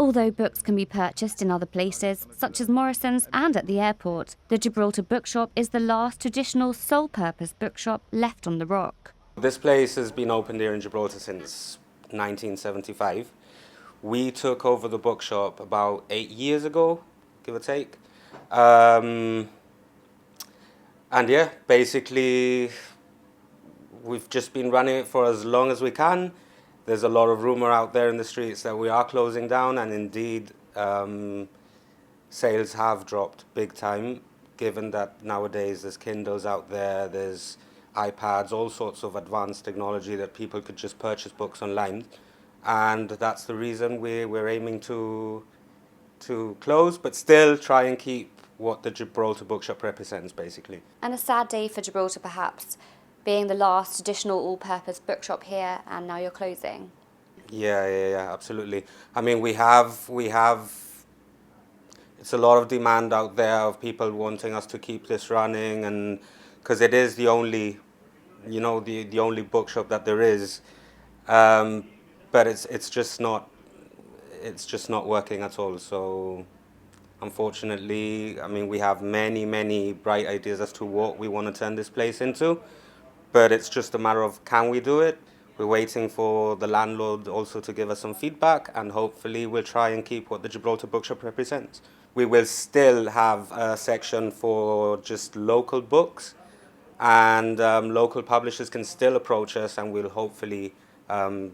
Although books can be purchased in other places, such as Morrison's and at the airport, the Gibraltar Bookshop is the last traditional sole-purpose bookshop left on the rock. This place has been opened here in Gibraltar since 1975. We took over the bookshop about 8 years ago, give or take. And yeah, basically, we've just been running it for as long as we can. There's a lot of rumor out there in the streets that we are closing down, and indeed, sales have dropped big time, given that nowadays there's Kindles out there, there's iPads, all sorts of advanced technology that people could just purchase books online. And that's the reason we're aiming to close, but still try and keep what the Gibraltar Bookshop represents, basically. And a sad day for Gibraltar, perhaps, being the last traditional all-purpose bookshop here, and now you're closing. Yeah, absolutely. I mean, we have. It's a lot of demand out there of people wanting us to keep this running, and because it is the only, the only bookshop that there is, but it's just not working at all. So, unfortunately, I mean, we have many bright ideas as to what we want to turn this place into, but it's just a matter of, can we do it? We're waiting for the landlord also to give us some feedback, and hopefully we'll try and keep what the Gibraltar Bookshop represents. We will still have a section for just local books, and local publishers can still approach us, and we'll hopefully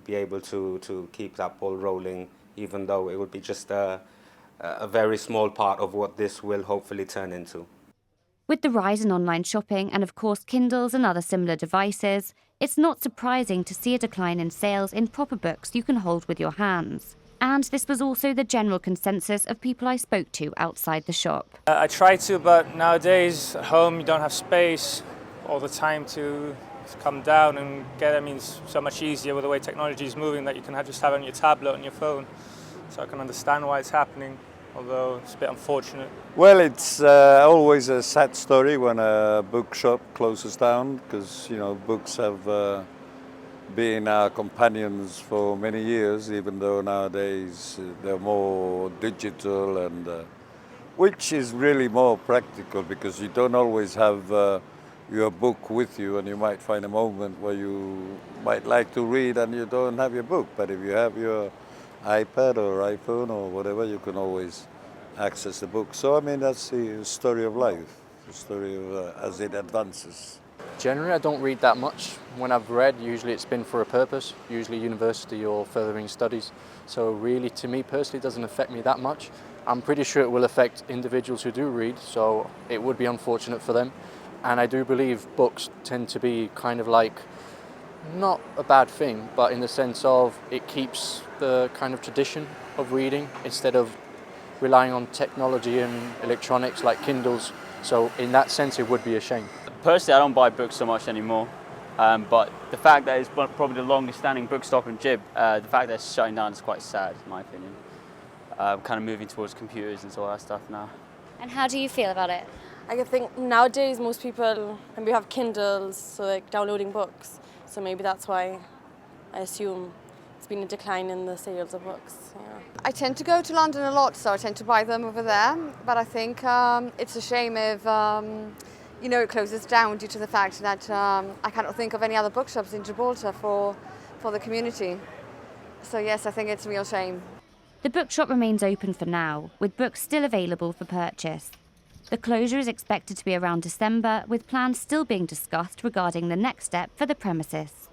be able to keep that ball rolling, even though it would be just a very small part of what this will hopefully turn into. With the rise in online shopping and, of course, Kindles and other similar devices, it's not surprising to see a decline in sales in proper books you can hold with your hands. And this was also the general consensus of people I spoke to outside the shop. I try to, but nowadays at home you don't have space all the time to come down and get it. I mean, it's so much easier with the way technology is moving that you can just have it on your tablet, on your phone. So I can understand why it's happening, although it's a bit unfortunate. Well, it's always a sad story when a bookshop closes down, because books have been our companions for many years, even though nowadays they're more digital, and which is really more practical, because you don't always have your book with you, and you might find a moment where you might like to read and you don't have your book. But if you have your iPad or iPhone or whatever, you can always access the book. So I mean, that's the story of life, the story of as it advances. Generally, I don't read that much. When I've read, usually it's been for a purpose, usually university or furthering studies. So really, to me personally, it doesn't affect me that much. I'm pretty sure it will affect individuals who do read, so it would be unfortunate for them. And I do believe books tend to be kind of like, not a bad thing, but in the sense of it keeps the kind of tradition of reading instead of relying on technology and electronics like Kindles. So in that sense, it would be a shame. Personally, I don't buy books so much anymore, but the fact that it's probably the longest standing bookstop in Gib, the fact that it's shutting down is quite sad, in my opinion. Kind of moving towards computers and all that stuff now. And how do you feel about it? I think nowadays most people maybe have Kindles, so like downloading books. So maybe that's why I assume it's been a decline in the sales of books. Yeah. I tend to go to London a lot, so I tend to buy them over there. But I think it's a shame if it closes down due to the fact that I cannot think of any other bookshops in Gibraltar for the community. So yes, I think it's a real shame. The bookshop remains open for now, with books still available for purchase. The closure is expected to be around December, with plans still being discussed regarding the next step for the premises.